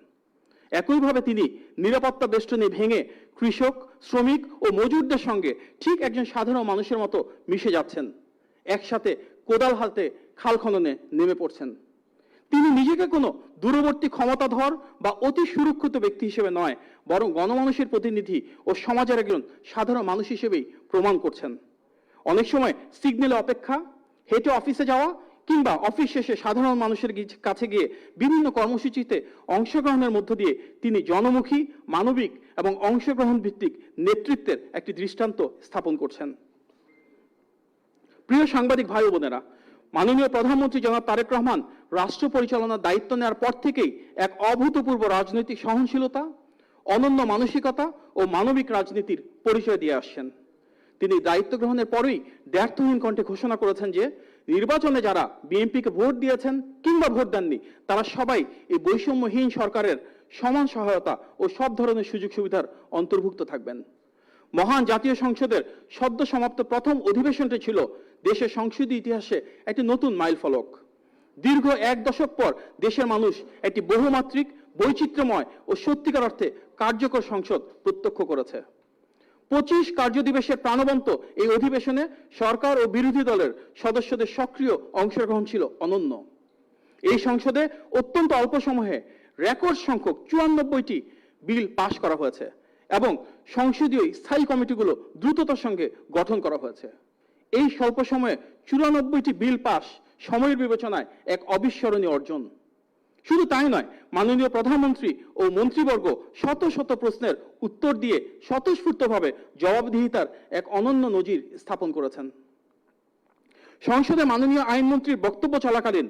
একইভাবে তিনি নিরাপত্তা বেষ্টনী ভেঙে কৃষক, শ্রমিক ও মজুরদের সঙ্গে ঠিক একজন সাধারণ মানুষের মতো মিশে যাচ্ছেন, একসাথে কোদাল হাতে খাল খননে নেমে পড়ছেন। তিনি নিজেকে কোনো দূরবর্তী ক্ষমতাধর বা অতি সুরক্ষিত ব্যক্তি হিসেবে নয়, বরং গণমানুষের প্রতিনিধি ও সমাজের একজন সাধারণ মানুষ হিসেবেই প্রমাণ করছেন। অনেক সময় সিগন্যালে অপেক্ষা, হেঁটে অফিসে যাওয়া কিংবা অফিস শেষে সাধারণ মানুষের কাছে গিয়ে বিভিন্ন কর্মসূচিতে অংশগ্রহণের মধ্য দিয়ে তিনি জনমুখী, মানবিক এবং অংশগ্রহণ ভিত্তিক নেতৃত্বের একটি দৃষ্টান্ত স্থাপন করছেন। প্রিয় সাংবাদিক ভাই বোনেরা, মাননীয় প্রধানমন্ত্রী জনাব তারেক রহমান রাষ্ট্র পরিচালনার দায়িত্ব নেওয়ার পর থেকেই এক অভূতপূর্ব রাজনৈতিক সহনশীলতা, অনন্য মানসিকতা ও মানবিক রাজনীতির পরিচয় দিয়ে আসছেন। তিনি দায়িত্ব গ্রহণের পরেই দ্ব্যর্থহীন কণ্ঠে ঘোষণা করেছেন যে নির্বাচনে যারা বিএনপিকে ভোট দিয়েছেন কিংবা ভোট দেননি তারা সবাই এই বৈষম্যহীন সরকারের সমান সহায়তা ও সব ধরনের সুযোগ সুবিধার অন্তর্ভুক্ত থাকবেন। মহান জাতীয় সংসদের সদ্য সমাপ্ত প্রথম অধিবেশনটি ছিল দেশের সংসদীয় ইতিহাসে একটি নতুন মাইলফলক। দীর্ঘ 1 দশক পর দেশের মানুষ একটি বহুমাত্রিক, বৈচিত্র্যময় ও সত্যিকার অর্থে কার্যকর সংসদ প্রত্যক্ষ করেছে। 25 কার্যদিবসের প্রাণবন্ত এই অধিবেশনে সরকার ও বিরোধী দলের সদস্যদের সক্রিয় অংশগ্রহণ ছিল অনন্য। এই সংসদে অত্যন্ত অল্প সময়ে রেকর্ড সংখ্যক 94টি বিল পাশ করা হয়েছে এবং সংসদীয় স্থায়ী কমিটিগুলো দ্রুততার সঙ্গে গঠন করা হয়েছে। এই স্বল্প সময়ে 94টি বিল পাশ সময়ের বিবেচনায় এক অবিস্মরণীয় অর্জন। শুধু তাই নয়, মাননীয় প্রধানমন্ত্রী ও মন্ত্রীবর্গ শত শত প্রশ্নের উত্তর দিয়ে স্বতঃস্ফূর্তভাবে জবাবদিহিতার এক অনন্য নজির স্থাপন করেছেন। সংসদে মাননীয় আইনমন্ত্রীর বক্তব্য চলাকালীন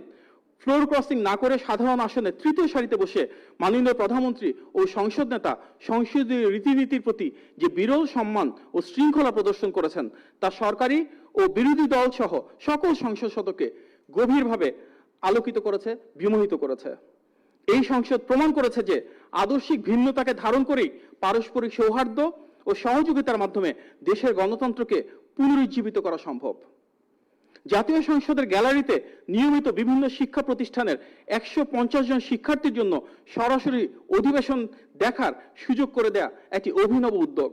ফ্লোর ক্রসিং না করে সাধারণ আসনে তৃতীয় সারিতে বসে মাননীয় প্রধানমন্ত্রী ও সংসদ নেতা সংসদীয় রীতিনীতির প্রতি যে বিরল সম্মান ও শৃঙ্খলা প্রদর্শন করেছেন তা সরকারি ও বিরোধী দল সহ সকল সংসদ সদস্যকে গভীরভাবে আলোকিত করেছে, বিমোহিত করেছে। এই সংসদ প্রমাণ করেছে যে আদর্শিক ভিন্নতাকে ধারণ করেই পারস্পরিক সৌহার্দ্য ও সহযোগিতার মাধ্যমে দেশের গণতন্ত্রকে পুনরুজ্জীবিত করা সম্ভব। জাতীয় সংসদের গ্যালারিতে নিয়মিত বিভিন্ন শিক্ষা প্রতিষ্ঠানের 150 জন শিক্ষার্থীর জন্য সরাসরি অধিবেশন দেখার সুযোগ করে দেয়া একটি অভিনব উদ্যোগ।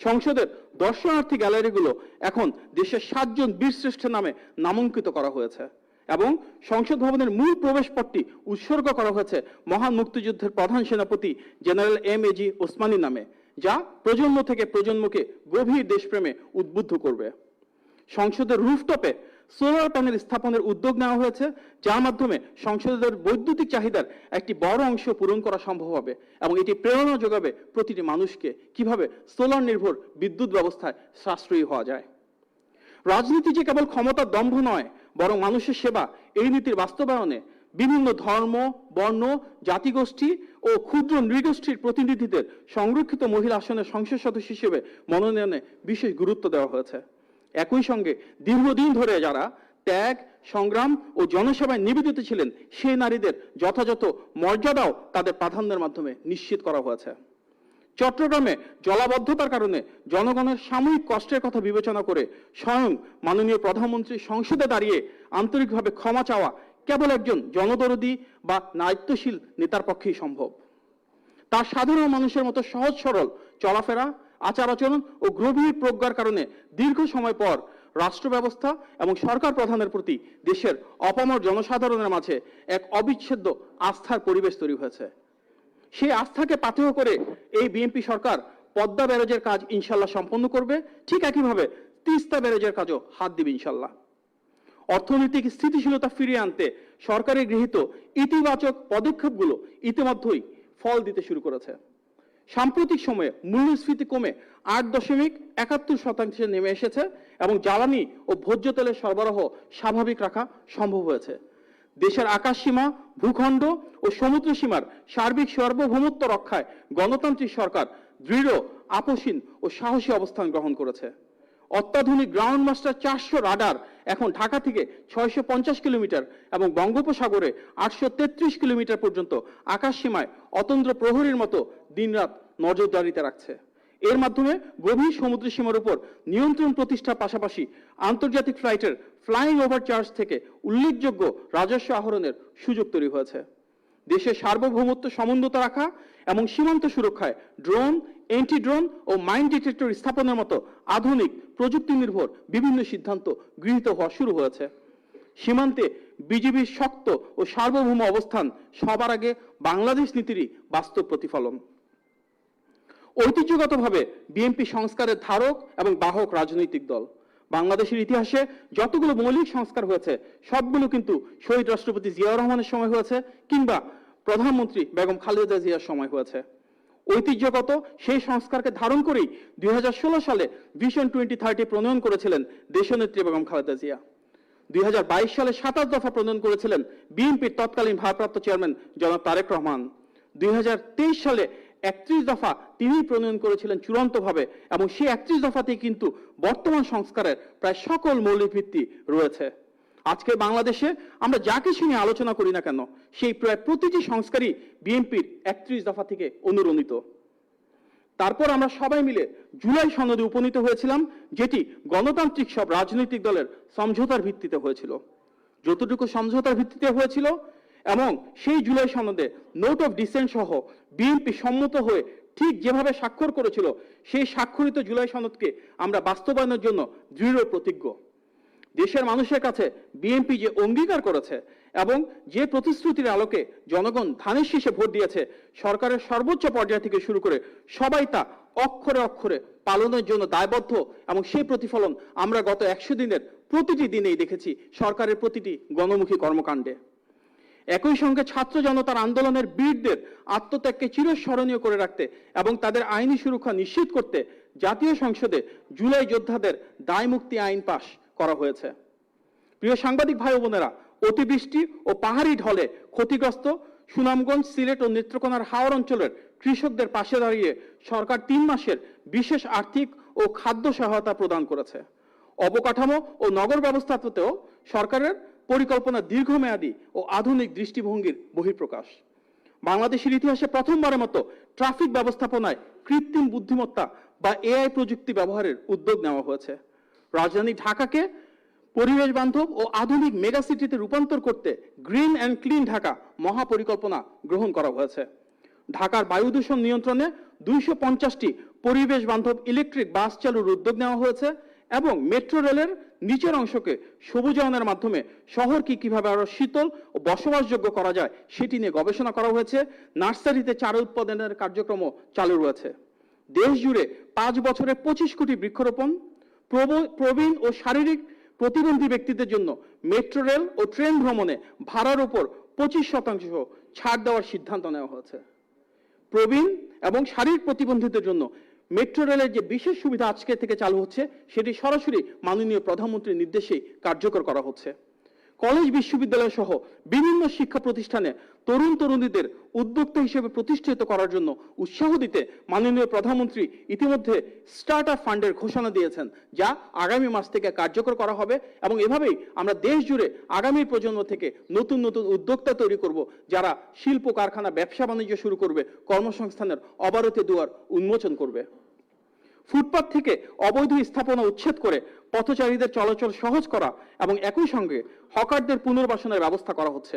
সংসদের দর্শনার্থী গ্যালারিগুলো এখন দেশের 7 জন বীরশ্রেষ্ঠের নামে নামাঙ্কিত করা হয়েছে এবং সংসদ ভবনের মূল প্রবেশপথটি উৎসর্গ করা হয়েছে মহান মুক্তিযুদ্ধের প্রধান সেনাপতি জেনারেল এম.এ.জি. ওসমানী নামে, যা প্রজন্ম থেকে প্রজন্মকে গভীর দেশপ্রেমে উদ্বুদ্ধ করবে। সংসদের রুফটপে সোলার প্যানেল স্থাপনের উদ্যোগ নেওয়া হয়েছে, যার মাধ্যমে সংসদের বৈদ্যুতিক চাহিদার একটি বড় অংশ পূরণ করা সম্ভব হবে এবং এটি প্রেরণা যোগাবে প্রতিটি মানুষকে কিভাবে সোলার নির্ভর বিদ্যুৎ ব্যবস্থায় সাশ্রয়ী হওয়া যায়। রাজনীতি যে কেবল ক্ষমতার দম্ভ নয়, বরং মানুষের সেবা, এই নীতির বাস্তবায়নে বিভিন্ন ধর্ম, বর্ণ, জাতিগোষ্ঠী ও ক্ষুদ্র নৃগোষ্ঠীর প্রতিনিধিদের সংরক্ষিত মহিলা আসনের সংসদ সদস্য হিসেবে মনোনয়নে বিশেষ গুরুত্ব দেওয়া হয়েছে। একই সঙ্গে দীর্ঘদিন ধরে যারা ত্যাগ, সংগ্রাম ও জনসেবায় নিবেদিত ছিলেন, সেই নারীদের যথাযথ মর্যাদাও তাদের প্রাধান্যের মাধ্যমে নিশ্চিত করা হয়েছে। চট্টগ্রামে জলাবদ্ধতার কারণে জনগণের সাময়িক কষ্টের কথা বিবেচনা করে স্বয়ং মাননীয় প্রধানমন্ত্রী সংসদে দাঁড়িয়ে আন্তরিকভাবে ক্ষমা চাওয়া কেবল একজন জনদরদী বা দায়িত্বশীল নেতার পক্ষেই সম্ভব। তার সাধারণ মানুষের মতো সহজ সরল চলাফেরা, আচার আচরণ ও গভীর প্রজ্ঞার কারণে দীর্ঘ সময় পর রাষ্ট্র ব্যবস্থা এবং সরকার প্রধানের প্রতি দেশের অপামর জনসাধারণের মাঝে এক অবিচ্ছেদ্য আস্থার পরিবেশ তৈরি হয়েছে। সেই আস্থাকে পাথেয় করে এই বিএনপি সরকার পদ্মা ব্যারেজের কাজ ইনশাল্লাহ সম্পন্ন করবে, ঠিক একইভাবে তিস্তা ব্যারেজের কাজও হাত দিবে ইনশাল্লাহ। অর্থনৈতিক স্থিতিশীলতা ফিরিয়ে আনতে সরকারের গৃহীত ইতিবাচক পদক্ষেপগুলো ইতিমধ্যেই ফল দিতে শুরু করেছে। সাম্প্রতিক সময়ে মূল্যস্ফীতি কমে 8.71% নেমে এসেছে এবং জ্বালানি ও ভোজ্য তেলের সরবরাহ স্বাভাবিক রাখা সম্ভব হয়েছে। দেশের আকাশসীমা, ভূখণ্ড ও সমুদ্র সীমার সার্বিক সার্বভৌমত্ব রক্ষায় গণতান্ত্রিক সরকার দৃঢ়, আপসীন ও সাহসী অবস্থান গ্রহণ করেছে। অত্যাধুনিক গ্রাউন্ড মাস্টার 400 রাডার এখন ঢাকা থেকে 650 কিলোমিটার এবং বঙ্গোপসাগরে 833 কিলোমিটার পর্যন্ত আকাশ সীমায় অতন্দ্র প্রহরীর মতো দিনরাত নজরদারিতে রাখছে। এর মাধ্যমে গভীর সমুদ্র সীমার উপর নিয়ন্ত্রণ প্রতিষ্ঠার পাশাপাশি আন্তর্জাতিক ফ্লাইটের ফ্লাইং ওভার চার্জ থেকে উল্লেখযোগ্য রাজস্ব আহরণের সুযোগ তৈরি হয়েছে। দেশের সার্বভৌমত্ব সমুন্নত রাখা এবং সীমান্ত সুরক্ষায় ড্রোন, এন্টি ড্রোন ও মাইন ডিটেক্টর স্থাপনের মতো আধুনিক প্রযুক্তি নির্ভর বিভিন্ন সিদ্ধান্ত গৃহীত হওয়া শুরু হয়েছে। সীমান্তে বিজিবির শক্ত ও সার্বভৌম অবস্থান সবার আগে বাংলাদেশ নীতিরই বাস্তব প্রতিফলন। ঐতিহ্যগতভাবে বিএনপি সংস্কারের ধারক এবং বাহক রাজনৈতিক দল। বাংলাদেশের ইতিহাসে যতগুলো মৌলিক সংস্কার হয়েছে সবগুলো কিন্তু শহীদ রাষ্ট্রপতি জিয়াউর রহমানের সময় হয়েছে কিংবা প্রধানমন্ত্রী বেগম খালেদা জিয়ার সময় হয়েছে। ঐতিহ্যগত সেই সংস্কারকে ধারণ করেই 2016 সালে ভিশন 2030 প্রণয়ন করেছিলেন দেশনেত্রী বেগম খালেদা জিয়া। 2022 সালে 27 দফা প্রণয়ন করেছিলেন বিএনপির তৎকালীন ভারপ্রাপ্ত চেয়ারম্যান জনাব তারেক রহমান। 2023 সালে 31 দফা তিনি প্রণয়ন করেছিলেন চূড়ান্তভাবে এবং সেই 31 দফাতেই কিন্তু বর্তমান সংস্কারের প্রায় সকল মৌলিক ভিত্তি রয়েছে। আজকে বাংলাদেশে আমরা যা কিছু নিয়ে আলোচনা করি না কেন, সেই প্রায় প্রতিটি সংস্কারই বিএনপির 31 দফা থেকে অনুরণিত। তারপর আমরা সবাই মিলে জুলাই সনদে উপনীত হয়েছিলাম, যেটি গণতান্ত্রিক সব রাজনৈতিক দলের সমঝোতার ভিত্তিতে হয়েছিল। যতটুকু সমঝোতার ভিত্তিতে হয়েছিল এবং সেই জুলাই সনদে নোট অফ ডিসেন্ট সহ বিএনপি সম্মত হয়ে ঠিক যেভাবে স্বাক্ষর করেছিল, সেই স্বাক্ষরিত জুলাই সনদকে আমরা বাস্তবায়নের জন্য দৃঢ় প্রতিজ্ঞ। দেশের মানুষের কাছে বিএনপি যে অঙ্গীকার করেছে এবং যে প্রতিশ্রুতির আলোকে জনগণ ধানের শীষে ভোট দিয়েছে, সরকারের সর্বোচ্চ পর্যায় থেকে শুরু করে সবাই তা অক্ষরে অক্ষরে পালনের জন্য দায়বদ্ধ এবং সেই প্রতিফলন আমরা গত 100 দিনের প্রতিটি দিনেই দেখেছি সরকারের প্রতিটি গণমুখী কর্মকাণ্ডে। একই সঙ্গে ছাত্র জনতার আন্দোলনের বীরদের আত্মত্যাগকে চিরস্মরণীয় করে রাখতে এবং তাদের আইনি সুরক্ষা নিশ্চিত করতে জাতীয় সংসদে জুলাই যোদ্ধাদের দায় মুক্তি আইন পাশ করা হয়েছে। প্রিয় সাংবাদিক ভাই বোনেরা, অতিবৃষ্টি ও পাহাড়ি ঢলে ক্ষতিগ্রস্ত সুনামগঞ্জ, সিলেট ও নেত্রকোনার হাওর অঞ্চলের কৃষকদের পাশে দাঁড়িয়ে সরকার 3 মাসের বিশেষ আর্থিক ও খাদ্য সহায়তা প্রদান করেছে। অবকাঠামো ও নগর ব্যবস্থাতেও সরকারের পরিকল্পনা দীর্ঘমেয়াদী ও আধুনিক দৃষ্টিভঙ্গির বহিঃপ্রকাশ। বাংলাদেশের ইতিহাসে প্রথমবারের মতো ট্রাফিক ব্যবস্থাপনায় কৃত্রিম বুদ্ধিমত্তা বা এআই প্রযুক্তি ব্যবহারের উদ্যোগ নেওয়া হয়েছে। রাজধানী ঢাকাকে পরিবেশ বান্ধব ও আধুনিক মেগা সিটিতে রূপান্তর করতে গ্রিন অ্যান্ড ক্লিন ঢাকা মহাপরিকল্পনা গ্রহণ করা হয়েছে। ঢাকার বায়ু দূষণ নিয়ন্ত্রণে 250টি পরিবেশ বান্ধব ইলেকট্রিক বাস চালুর উদ্যোগ নেওয়া হয়েছে এবং মেট্রো রেলের নিচের অংশকে সবুজায়নের মাধ্যমে শহরকে কিভাবে আরো শীতল ও বসবাসযোগ্য করা যায় সেটি নিয়ে গবেষণা করা হয়েছে। নার্সারিতে চারা উৎপাদনের কার্যক্রমও চালু রয়েছে। দেশ জুড়ে 5 বছরে 25 কোটি বৃক্ষরোপণ, প্রবীণ ও শারীরিক প্রতিবন্ধী ব্যক্তিদের জন্য মেট্রো রেল ও ট্রেন ভ্রমণে ভাড়ার উপর 25% ছাড় দেওয়ার সিদ্ধান্ত নেওয়া হয়েছে। প্রবীণ এবং শারীরিক প্রতিবন্ধীদের জন্য মেট্রো রেলের যে বিশেষ সুবিধা আজকে থেকে চালু হচ্ছে সেটি সরাসরি মাননীয় প্রধানমন্ত্রীর নির্দেশেই কার্যকর করা হচ্ছে। কলেজ বিশ্ববিদ্যালয় সহ বিভিন্ন শিক্ষা প্রতিষ্ঠানে তরুণ তরুণীদের উদ্যোক্তা হিসেবে প্রতিষ্ঠিত করার জন্য উৎসাহ দিতে মাননীয় প্রধানমন্ত্রী ইতিমধ্যে স্টার্ট আপ ফান্ডের ঘোষণা দিয়েছেন, যা আগামী মাস থেকে কার্যকর করা হবে এবং এভাবেই আমরা দেশ জুড়ে আগামী প্রজন্ম থেকে নতুন নতুন উদ্যোক্তা তৈরি করব, যারা শিল্প কারখানা ব্যবসা বাণিজ্য শুরু করবে, কর্মসংস্থানের অবারিত দুয়ার উন্মোচন করবে। ফুটপাত থেকে অবৈধ স্থাপনা উচ্ছেদ করে পথচারীদের চলাচল সহজ করা এবং একই সঙ্গে হকারদের পুনর্বাসনের ব্যবস্থা করা হচ্ছে।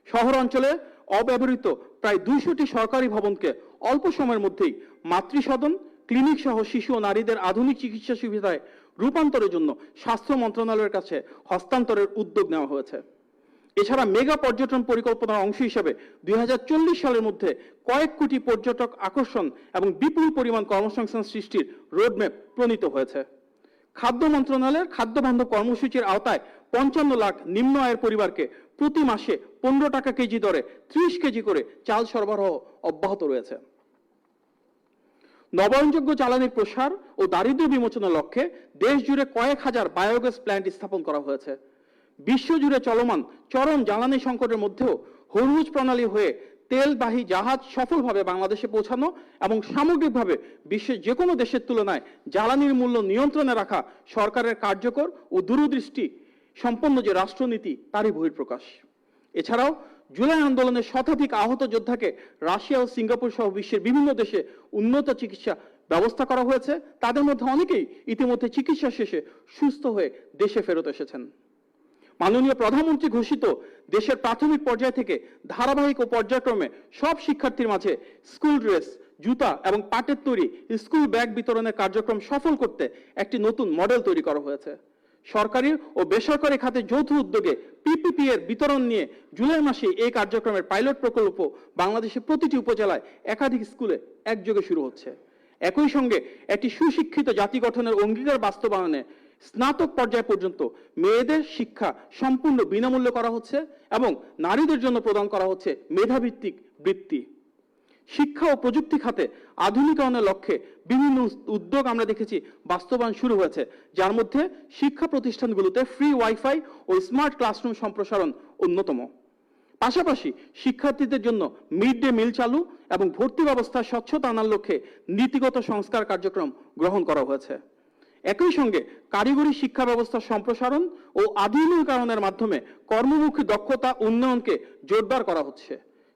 শহর অঞ্চলে অব্যবহৃত প্রায় 200টি সরকারি ভবনকে অল্প সময়ের মধ্যেই মাতৃসদন, ক্লিনিক সহ শিশু ও নারীদের আধুনিক চিকিৎসা সুবিধায় রূপান্তরের জন্য স্বাস্থ্য মন্ত্রণালয়ের কাছে হস্তান্তরের উদ্যোগ নেওয়া হয়েছে। এছাড়া মেগা পর্যটন পরিকল্পনার অংশ হিসেবে 2040 সালের মধ্যে কয়েক কোটি পর্যটক আকর্ষণ এবং বিপুল পরিমাণ কর্মসংস্থান সৃষ্টির রোডম্যাপ প্রণীত হয়েছে। খাদ্য মন্ত্রণালয়ের খাদ্য বান্ধব কর্মসূচির আওতায় 55 লাখ নিম্ন আয়ের পরিবারকে প্রতি মাসে 15 টাকা কেজি দরে 30 কেজি করে চাল সরবরাহ অব্যাহত রয়েছে। নবায়নযোগ্য জ্বালানির প্রসার ও দারিদ্র্য বিমোচনের লক্ষ্যে দেশ জুড়ে কয়েক হাজার বায়োগ্যাস প্ল্যান্ট স্থাপন করা হয়েছে। বিশ্বজুড়ে চলমান চরম জ্বালানি সংকটের মধ্যেও হরমুজ প্রণালী হয়ে তেলবাহী জাহাজ সফলভাবে বাংলাদেশে পৌঁছানো এবং সামগ্রিকভাবে বিশ্বের যে কোনো দেশের তুলনায় জ্বালানির মূল্য নিয়ন্ত্রণে রাখা সরকারের কার্যকর ও দূরদৃষ্টি সম্পন্ন যে রাষ্ট্রনীতি তারই বহিঃপ্রকাশ। এছাড়াও জুলাই আন্দোলনের শতাধিক আহত যোদ্ধাকে রাশিয়া ও সিঙ্গাপুর সহ বিশ্বের বিভিন্ন দেশে উন্নত চিকিৎসা ব্যবস্থা করা হয়েছে। তাদের মধ্যে অনেকেই ইতিমধ্যে চিকিৎসা শেষে সুস্থ হয়ে দেশে ফেরত এসেছেন। মাননীয় প্রধানমন্ত্রী ঘোষিত দেশের প্রাথমিক পর্যায় থেকে ধারাবাহিক ও পর্যায়ক্রমে সব শিক্ষার্থীর মাঝে স্কুল ড্রেস, জুতা এবং পাটের তৈরি স্কুল ব্যাগ বিতরণের কার্যক্রম সফল করতে একটি নতুন মডেল তৈরি করা হয়েছে। সরকারি ও বেসরকারি খাতে যৌথ উদ্যোগে পিপিপি এর বিতরণ নিয়ে জুলাই মাসে এই কার্যক্রমের পাইলট প্রকল্প বাংলাদেশের প্রতিটি উপজেলায় একাধিক স্কুলে একযোগে শুরু হচ্ছে। একই সঙ্গে একটি সুশিক্ষিত জাতি গঠনের অঙ্গীকার বাস্তবায়নে স্নাতক পর্যায় পর্যন্ত মেয়েদের শিক্ষা সম্পূর্ণ বিনামূল্যে করা হচ্ছে এবং নারীদের জন্য প্রদান করা হচ্ছে মেধাভিত্তিক বৃত্তি। শিক্ষা ও প্রযুক্তি খাতে আধুনিকায়নের লক্ষ্যে বিভিন্ন উদ্যোগ আমরা দেখেছি বাস্তবায়ন শুরু হয়েছে, যার মধ্যে শিক্ষা প্রতিষ্ঠানগুলোতে ফ্রি ওয়াইফাই ও স্মার্ট ক্লাসরুম সম্প্রসারণ অন্যতম। পাশাপাশি শিক্ষার্থীদের জন্য মিড ডে মিল চালু এবং ভর্তি ব্যবস্থায় স্বচ্ছতা আনার লক্ষ্যে নীতিগত সংস্কার কার্যক্রম গ্রহণ করা হয়েছে। একই সঙ্গে কারিগরি শিক্ষা ব্যবস্থা সম্প্রসারণ ও আধুনিকায়নের মাধ্যমে কর্মমুখী দক্ষতা উন্নয়নকে জোরদার করা হচ্ছে।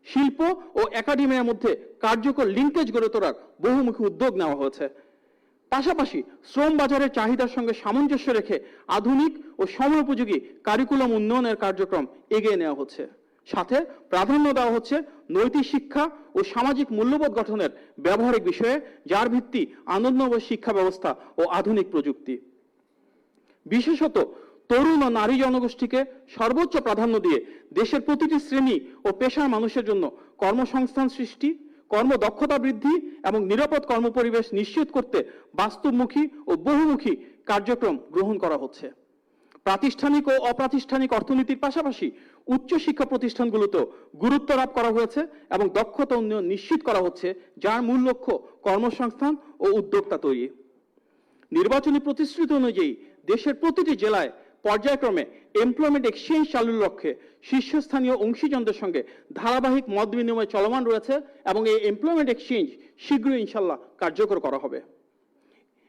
শিল্প ও একাডেমির মধ্যে কার্যকর লিঙ্কেজ গড়ে তোলার বহুমুখী উদ্যোগ নেওয়া হয়েছে। পাশাপাশি শ্রম বাজারের চাহিদার সঙ্গে সামঞ্জস্য রেখে আধুনিক ও সময়োপযোগী কারিকুলাম উন্নয়নের কার্যক্রম এগিয়ে নেওয়া হচ্ছে। সাথে প্রাধান্য দেওয়া হচ্ছে নৈতিক শিক্ষা ও সামাজিক মূল্যবোধ গঠনের ব্যবহারিক বিষয়ে, যার ভিত্তি আনন্দময় শিক্ষা ব্যবস্থা ও আধুনিক প্রযুক্তি। বিশেষত তরুণ ও নারী জনগোষ্ঠীকে সর্বোচ্চ প্রাধান্য দিয়ে দেশের প্রতিটি শ্রেণী ও পেশার মানুষের জন্য কর্মসংস্থান সৃষ্টি, কর্মদক্ষতা বৃদ্ধি এবং নিরাপদ কর্মপরিবেশ নিশ্চিত করতে বাস্তবমুখী ও বহুমুখী কার্যক্রম গ্রহণ করা হচ্ছে। প্রাতিষ্ঠানিক ও অপ্রাতিষ্ঠানিক অর্থনীতির পাশাপাশি উচ্চশিক্ষা প্রতিষ্ঠানগুলোতেও গুরুত্ব আরোপ করা হয়েছে এবং দক্ষতা উন্নয়ন নিশ্চিত করা হচ্ছে, যার মূল লক্ষ্য কর্মসংস্থান ও উদ্যোক্তা তৈরি। নির্বাচনী প্রতিশ্রুতি অনুযায়ী দেশের প্রতিটি জেলায় পর্যায়ক্রমে এমপ্লয়মেন্ট এক্সচেঞ্জ চালুর লক্ষ্যে শীর্ষস্থানীয় অংশীজনদের সঙ্গে ধারাবাহিক মত বিনিময় চলমান রয়েছে এবং এই এমপ্লয়মেন্ট এক্সচেঞ্জ শীঘ্রই ইনশাল্লাহ কার্যকর করা হবে।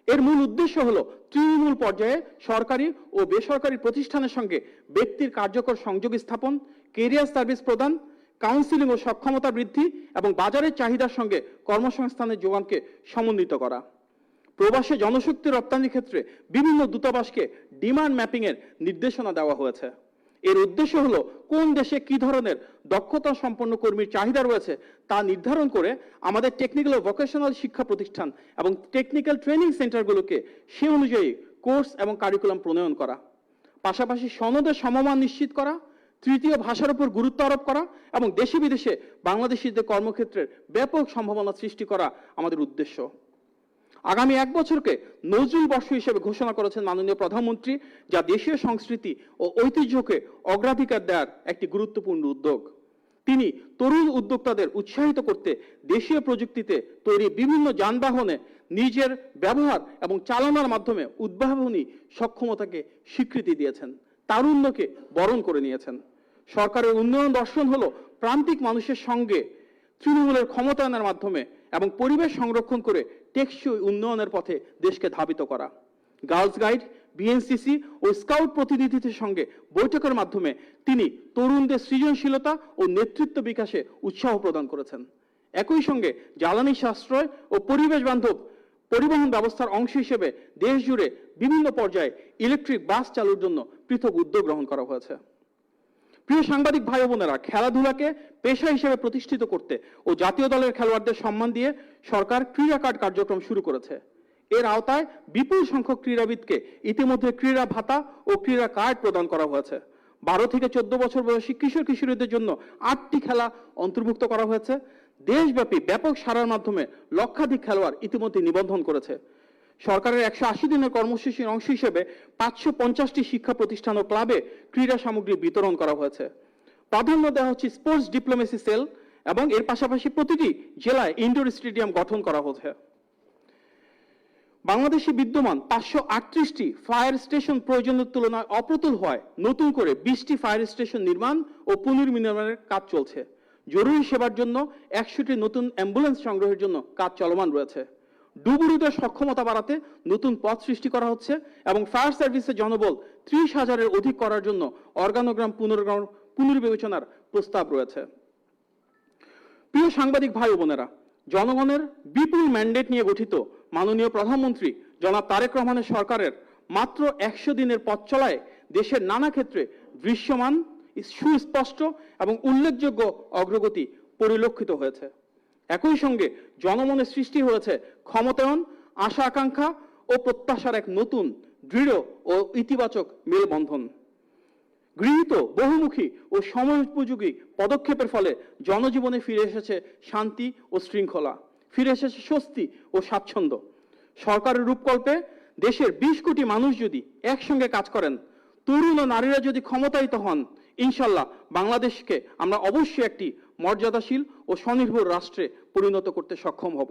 এর মূল উদ্দেশ্য হলো তৃণমূল পর্যায়ে সরকারি ও বেসরকারি প্রতিষ্ঠানের সঙ্গে ব্যক্তির কার্যকর সংযোগ স্থাপন, কেরিয়ার সার্ভিস প্রদান, কাউন্সিলিং ও সক্ষমতা বৃদ্ধি এবং বাজারের চাহিদার সঙ্গে কর্মসংস্থানের যোগানকে সমন্বিত করা। প্রবাসী জনশক্তি রপ্তানির ক্ষেত্রে বিভিন্ন দূতাবাসকে ডিমান্ড ম্যাপিং এর নির্দেশনা দেওয়া হয়েছে। এর উদ্দেশ্য হলো কোন দেশে কি ধরনের দক্ষতা সম্পন্ন কর্মীর চাহিদা রয়েছে তা নির্ধারণ করে আমাদের টেকনিক্যাল ও ভোকেশনাল শিক্ষা প্রতিষ্ঠান এবং টেকনিক্যাল ট্রেনিং সেন্টারগুলোকে সে অনুযায়ী কোর্স এবং কারিকুলাম প্রণয়ন করা, পাশাপাশি সনদের সমমান নিশ্চিত করা, তৃতীয় ভাষার উপর গুরুত্ব আরোপ করা এবং দেশে বিদেশে বাংলাদেশিদের কর্মক্ষেত্রের ব্যাপক সম্ভাবনা সৃষ্টি করা আমাদের উদ্দেশ্য। আগামী 1 বছরকে নজরুল বর্ষ হিসেবে ঘোষণা করেছেন মাননীয় প্রধানমন্ত্রী, যা দেশীয় সংস্কৃতি ও ঐতিহ্যকে অগ্রাধিকার দেওয়ার একটি গুরুত্বপূর্ণ উদ্যোগ। তিনি তরুণ উদ্যোক্তাদের উৎসাহিত করতে দেশীয় প্রযুক্তিতে তৈরি বিভিন্ন যানবাহনে নিজের ব্যবহার এবং চালনার মাধ্যমে উদ্ভাবনী সক্ষমতাকে স্বীকৃতি দিয়েছেন, তারুণ্যকে বরণ করে নিয়েছেন। সরকারের উন্নয়ন দর্শন হলো প্রান্তিক মানুষের সঙ্গে তৃণমূলের ক্ষমতায়নের মাধ্যমে এবং পরিবেশ সংরক্ষণ করে টেকসই উন্নয়নের পথে দেশকে ধাবিত করা। গার্লস গাইড, বিএনসিসি ও স্কাউট প্রতিনিধিদের সঙ্গে বৈঠকের মাধ্যমে তিনি তরুণদের সৃজনশীলতা ও নেতৃত্ব বিকাশে উৎসাহ প্রদান করেছেন। একই সঙ্গে জ্বালানি সাশ্রয় ও পরিবেশ বান্ধব পরিবহন ব্যবস্থার অংশ হিসেবে দেশ জুড়ে বিভিন্ন পর্যায়ে ইলেকট্রিক বাস চালুর জন্য পৃথক উদ্যোগ গ্রহণ করা হয়েছে। প্রিয় সাংবাদিক ভাই বোনেরা, খেলাধুলাকে পেশা হিসেবে প্রতিষ্ঠিত করতে ও জাতীয় দলের খেলোয়াড়দের সম্মান দিয়ে সরকার ক্রীড়া কার্ড কার্যক্রম শুরু করেছে। এর আওতায় বিপুল সংখ্যক ক্রীড়াবিদকে ইতিমধ্যে ক্রীড়া ভাতা ও ক্রীড়া কার্ড প্রদান করা হয়েছে। 12 থেকে 14 বছর বয়সী কিশোর কিশোরীদের জন্য 8টি খেলা অন্তর্ভুক্ত করা হয়েছে। দেশব্যাপী ব্যাপক সাড়ার মাধ্যমে লক্ষাধিক খেলোয়াড় ইতিমধ্যে নিবন্ধন করেছে। সরকারের 180 দিনের কর্মসূচির অংশ হিসেবে 550টি শিক্ষা প্রতিষ্ঠান ও ক্লাবে ক্রীড়া সামগ্রী বিতরণ করা হয়েছে। প্রাধান্য দেওয়া হচ্ছে স্পোর্টস ডিপ্লোমেসি সেল এবং এর পাশাপাশি প্রতিটি জেলায় ইনডোর স্টেডিয়াম গঠন করা হয়েছে। বাংলাদেশে বিদ্যমান 538টি ফায়ার স্টেশন প্রয়োজনের তুলনায় অপ্রতুল হওয়ায় নতুন করে 20টি ফায়ার স্টেশন নির্মাণ ও পুনর্নির্মাণের কাজ চলছে। জরুরি সেবার জন্য 100টি নতুন অ্যাম্বুলেন্স সংগ্রহের জন্য কাজ চলমান রয়েছে। ডুবুরিদের সক্ষমতা বাড়াতে নতুন পথ সৃষ্টি করা হচ্ছে এবং ফায়ার সার্ভিসের জনবল 30,000-এর অধিক করার জন্য অর্গানোগ্রাম পুনর্বিবেচনার প্রস্তাব রয়েছে। প্রিয় সাংবাদিক ভাই বোনেরা, জনগণের বিপুল ম্যান্ডেট নিয়ে গঠিত মাননীয় প্রধানমন্ত্রী জনাব তারেক রহমানের সরকারের মাত্র 100 দিনের পথ চলায় দেশের নানা ক্ষেত্রে দৃশ্যমান, সুস্পষ্ট এবং উল্লেখযোগ্য অগ্রগতি পরিলক্ষিত হয়েছে। একই সঙ্গে জনমনে সৃষ্টি হয়েছে ক্ষমতায়ন, আশা আকাঙ্ক্ষা ও প্রত্যাশার এক নতুন দৃঢ় ও ইতিবাচক মেলবন্ধন। গৃহীত বহুমুখী ও সময়োপযোগী পদক্ষেপের ফলে জনজীবনে ফিরে এসেছে শান্তি ও শৃঙ্খলা, ফিরে এসেছে স্বস্তি ও স্বাচ্ছন্দ্য। সরকারের রূপকল্পে দেশের 20 কোটি মানুষ যদি একসঙ্গে কাজ করেন, তরুণ ও নারীরা যদি ক্ষমতায়িত হন, ইনশাল্লাহ বাংলাদেশকে আমরা অবশ্যই একটি মর্যাদাশীল ও স্বনির্ভর রাষ্ট্রে পরিণত করতে সক্ষম হব।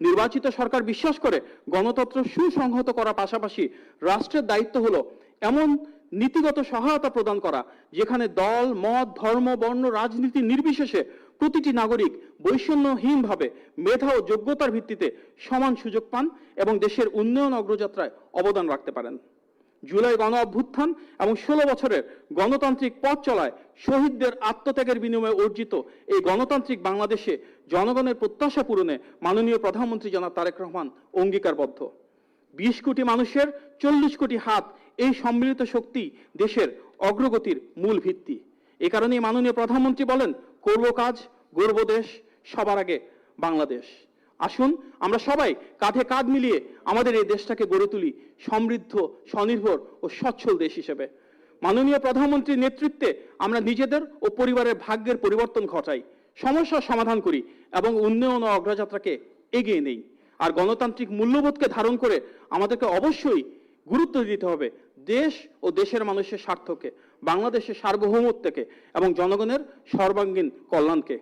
নির্বাচিত সরকার বিশ্বাস করে গণতন্ত্র সুসংহত করার পাশাপাশি রাষ্ট্রের দায়িত্ব হলো এমন নীতিগত সহায়তা প্রদান করা যেখানে দল, মত, ধর্ম, বর্ণ, রাজনীতি নির্বিশেষে প্রতিটি নাগরিক বৈষম্যহীনভাবে মেধা ও যোগ্যতার ভিত্তিতে সমান সুযোগ পান এবং দেশের উন্নয়ন অগ্রযাত্রায় অবদান রাখতে পারেন। জুলাই গণ অভ্যুত্থান এবং 16 বছরের গণতান্ত্রিক পথ চলায় শহীদদের আত্মত্যাগের বিনিময়ে অর্জিত এই গণতান্ত্রিক বাংলাদেশে জনগণের প্রত্যাশা পূরণে মাননীয় প্রধানমন্ত্রী জনাব তারেক রহমান অঙ্গীকারবদ্ধ। 20 কোটি মানুষের 40 কোটি হাত, এই সম্মিলিত শক্তি দেশের অগ্রগতির মূল ভিত্তি। এই কারণেই মাননীয় প্রধানমন্ত্রী বলেন, করব কাজ, গর্ব দেশ, সবার আগে বাংলাদেশ। আসুন আমরা সবাই কাঁধে কাঁধ মিলিয়ে আমাদের এই দেশটাকে গড়ে তুলি সমৃদ্ধ, স্বনির্ভর ও সচ্ছল দেশ হিসেবে। মাননীয় প্রধানমন্ত্রীর নেতৃত্বে আমরা নিজেদের ও পরিবারের ভাগ্যের পরিবর্তন ঘটাই, সমস্যার সমাধান করি এবং উন্নয়ন ও অগ্রযাত্রাকে এগিয়ে নেই। আর গণতান্ত্রিক মূল্যবোধকে ধারণ করে আমাদেরকে অবশ্যই গুরুত্ব দিতে হবে দেশ ও দেশের মানুষের স্বার্থকে, বাংলাদেশের সার্বভৌমত্বকে এবং জনগণের সর্বাঙ্গীন কল্যাণকে।